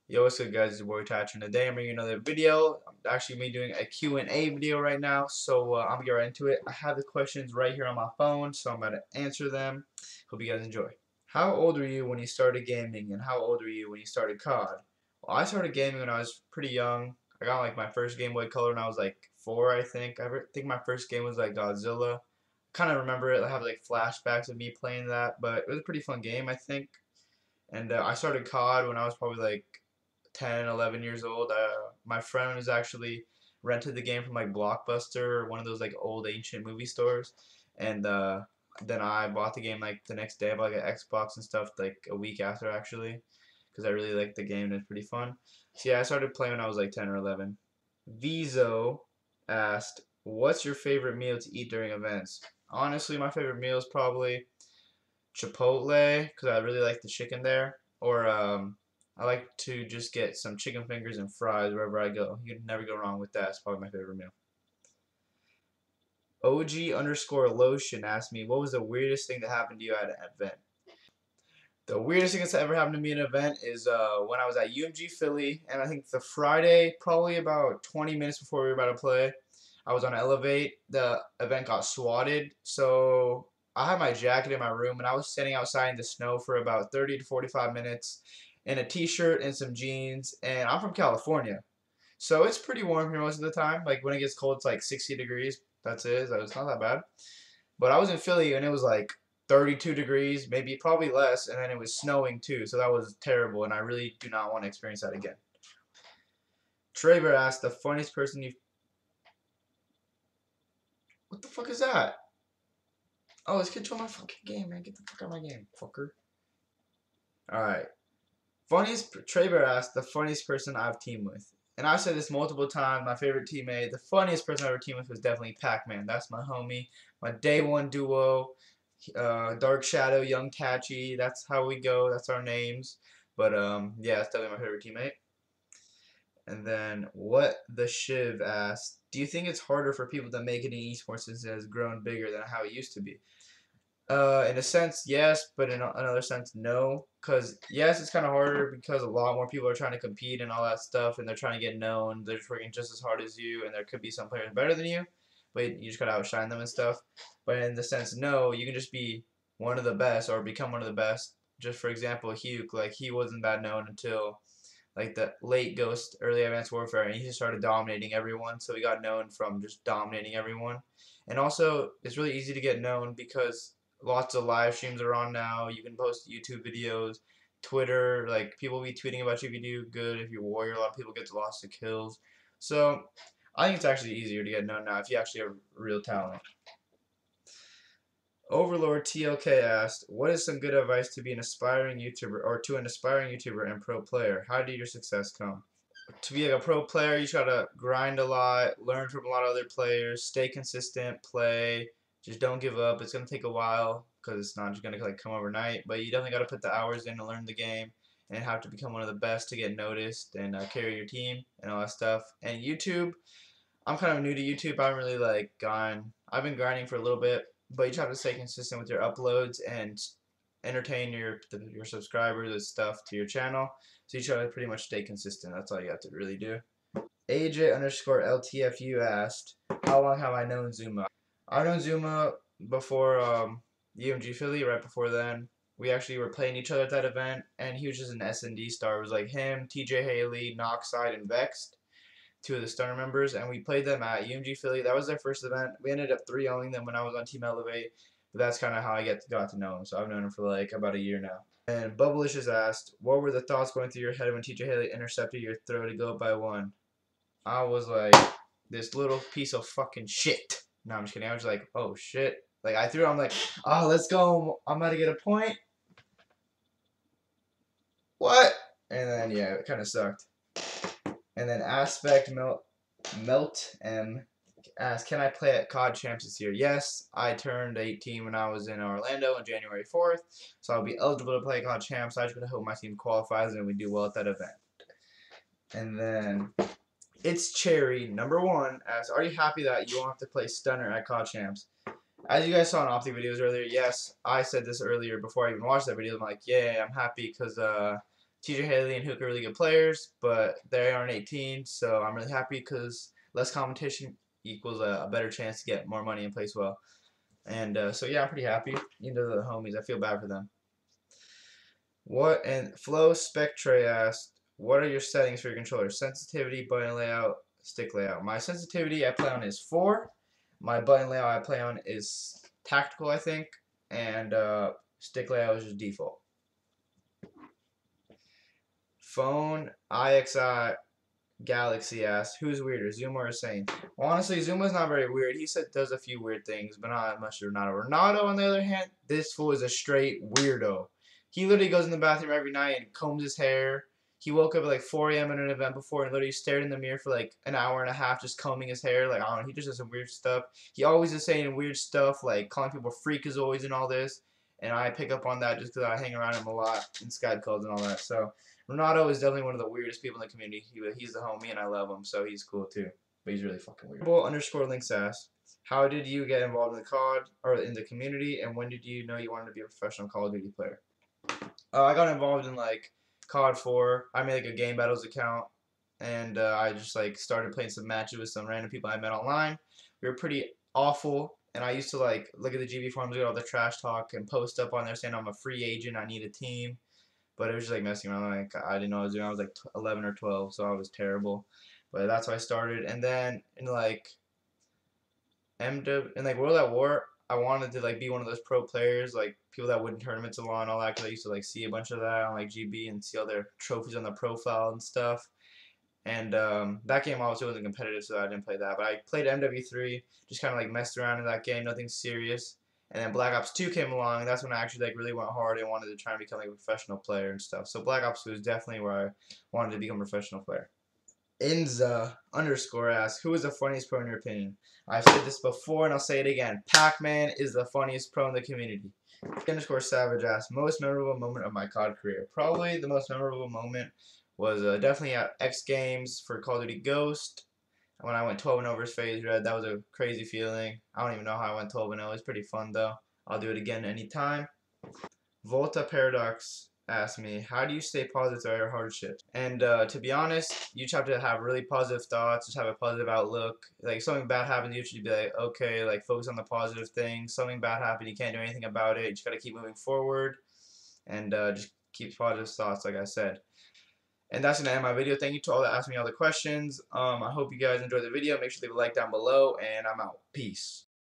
Yo, what's good, guys? It's your boy Thatcher, and today I'm bringing another video. I'm actually be doing a Q&A video right now, so I'm gonna get right into it. I have the questions right here on my phone, so I'm gonna answer them. Hope you guys enjoy. How old were you when you started gaming, and how old were you when you started COD? Well, I started gaming when I was pretty young. I got like my first Game Boy Color when I was like 4, I think. I think my first game was like Godzilla. Kind of remember it. I have like flashbacks of me playing that, but it was a pretty fun game, I think. And I started COD when I was probably like 10, 11 years old. My friend was actually rented the game from like Blockbuster or one of those like old ancient movie stores, and then I bought the game like the next day. I bought like an Xbox and stuff like a week after actually, because I really liked the game and it's pretty fun. So yeah, I started playing when I was like 10 or 11. Vizo asked, "What's your favorite meal to eat during events?" Honestly, my favorite meal is probably Chipotle because I really like the chicken there. Or I like to just get some chicken fingers and fries wherever I go. You can never go wrong with that. It's probably my favorite meal. OG underscore lotion asked me, what was the weirdest thing that happened to you at an event? The weirdest thing that's ever happened to me at an event is when I was at UMG Philly, and I think the Friday, probably about 20 minutes before we were about to play, I was on Elevate. The event got swatted, so I had my jacket in my room, and I was standing outside in the snow for about 30 to 45 minutes in a t-shirt and some jeans, and I'm from California, so it's pretty warm here most of the time. Like when it gets cold, it's like 60 degrees. That's it. So it's not that bad. But I was in Philly and it was like 32 degrees, maybe probably less, and then it was snowing too. So that was terrible, and I really do not want to experience that again. Trevor asked, the funniest person you. What the fuck is that? Oh, it's control my fucking game, man. Get the fuck out of my game, fucker. Alright. Funniest. Trevor asked, the funniest person I've teamed with. And I've said this multiple times. My favorite teammate, the funniest person I ever teamed with was definitely Pac-Man. That's my homie. My day one duo. Dark Shadow, Young Tachi. That's how we go. That's our names. But yeah, that's definitely my favorite teammate. And then what the Shiv asked, do you think it's harder for people to make it in esports since it has grown bigger than how it used to be? In a sense, yes, but in another sense, no. Because yes, it's kind of harder because a lot more people are trying to compete and all that stuff, and they're trying to get known. They're just working just as hard as you, and there could be some players better than you, but you just gotta outshine them and stuff. But in the sense, no, you can just be one of the best or become one of the best. Just for example, Hugh, like he wasn't that known until like the late Ghost, early Advanced Warfare, and he just started dominating everyone. So he got known from just dominating everyone. And also, it's really easy to get known because lots of live streams are on now. You can post YouTube videos, Twitter, like people be tweeting about you if you do good. If you warrior, a lot of people get lots of kills. So I think it's actually easier to get known now if you actually have real talent. Overlord TLK asked, what is some good advice to be an aspiring YouTuber or to an aspiring YouTuber and pro player? How did your success come? To be like a pro player, you just gotta grind a lot, learn from a lot of other players, stay consistent, play, just don't give up. It's gonna take a while because it's not just gonna like come overnight, but you definitely gotta put the hours in to learn the game and have to become one of the best to get noticed and carry your team and all that stuff. And YouTube, I'm kind of new to YouTube. I haven't really like gone. I've been grinding for a little bit, but you just have to stay consistent with your uploads and entertain your subscribers and stuff to your channel. So you try to pretty much stay consistent. That's all you have to really do. AJ underscore LTFU asked, how long have I known Zuma? I've known Zuma before UMG Philly. Right before then, we actually were playing each other at that event, and he was just an S&D star. It was like him, TJ Haley, Noxide, and Vexed, two of the Stunner members, and we played them at UMG Philly. That was their first event. We ended up 3-0ing them when I was on Team Elevate, but that's kind of how I got to know him. So I've known him for like about a year now. And Bubblicious asked, what were the thoughts going through your head when TJ Haley intercepted your throw to go up by one? I was like, this little piece of fucking shit. No, I'm just kidding. I was like, oh shit. Like I threw it, I'm like, oh, let's go. I'm about to get a point. What? And then yeah, it kind of sucked. And then Aspect Melt M asked, can I play at COD Champs this year? Yes, I turned 18 when I was in Orlando on January 4th, so I'll be eligible to play COD Champs. I just gotta hope my team qualifies and we do well at that event. And then it's Cherry #1 asks, are you happy that you won't have to play Stunner at COD Champs? As you guys saw in Opti videos earlier, yes, I said this earlier before I even watched that video. I'm like, yeah, I'm happy because TJ Haley and Hook are really good players, but they aren't 18, so I'm really happy because less competition equals a better chance to get more money and place well. And so yeah, I'm pretty happy. Even though the homies, I feel bad for them. What and Flow Spectre asked, what are your settings for your controller? Sensitivity, button layout, stick layout. My sensitivity I play on is 4. My button layout I play on is tactical, I think, and stick layout is just default. Phone IXI Galaxy asked, who's weirder, Zuma or Sane? Well, honestly, Zuma's not very weird. He said does a few weird things, but not much Ronaldo. Ronaldo, on the other hand, this fool is a straight weirdo. He literally goes in the bathroom every night and combs his hair. He woke up at like 4 a.m. in an event before and literally stared in the mirror for like an hour and a half just combing his hair. Like, I don't know, he just does some weird stuff. He always is saying weird stuff, like calling people freakazoids and all this. And I pick up on that just because I hang around him a lot in Skype calls and all that. So Renato is definitely one of the weirdest people in the community. He's the homie, and I love him, so he's cool too. But he's really fucking weird. _links asks, how did you get involved in the COD or in the community, and when did you know you wanted to be a professional Call of Duty player? I got involved in like COD 4. I made like a game battles account, and I just like started playing some matches with some random people I met online. We were pretty awful, and I used to like look at the GB forums, get all the trash talk, and post up on there saying I'm a free agent, I need a team. But it was just like messing around. Like I didn't know what I was doing. I was like 11 or 12, so I was terrible. But that's why I started. And then in like MW in like World at War, I wanted to like be one of those pro players, like people that win tournaments a lot and all that. Cause I used to like see a bunch of that on like GB and see all their trophies on the profile and stuff. And that game obviously wasn't competitive, so I didn't play that. But I played MW3, just kind of like messed around in that game, nothing serious. And then Black Ops 2 came along, and that's when I actually like really went hard and wanted to try and become like a professional player and stuff. So Black Ops 2 is definitely where I wanted to become a professional player. Inza _ asks, who is the funniest pro in your opinion? I've said this before and I'll say it again. Pac-Man is the funniest pro in the community. _Savage asks, most memorable moment of my COD career. Probably the most memorable moment was definitely at X Games for Call of Duty Ghost. When I went 12-0 versus FaZe Red, that was a crazy feeling. I don't even know how I went 12-0. It was pretty fun though. I'll do it again anytime. Volta Paradox asked me, how do you stay positive through your hardships? And to be honest, you just have to have really positive thoughts, just have a positive outlook. Like, something bad happens, you should be like, okay, like, focus on the positive things. Something bad happened, you can't do anything about it. You just got to keep moving forward and just keep positive thoughts, like I said. And that's going to end my video. Thank you to all that asked me all the questions. I hope you guys enjoyed the video. Make sure to leave a like down below, and I'm out. Peace.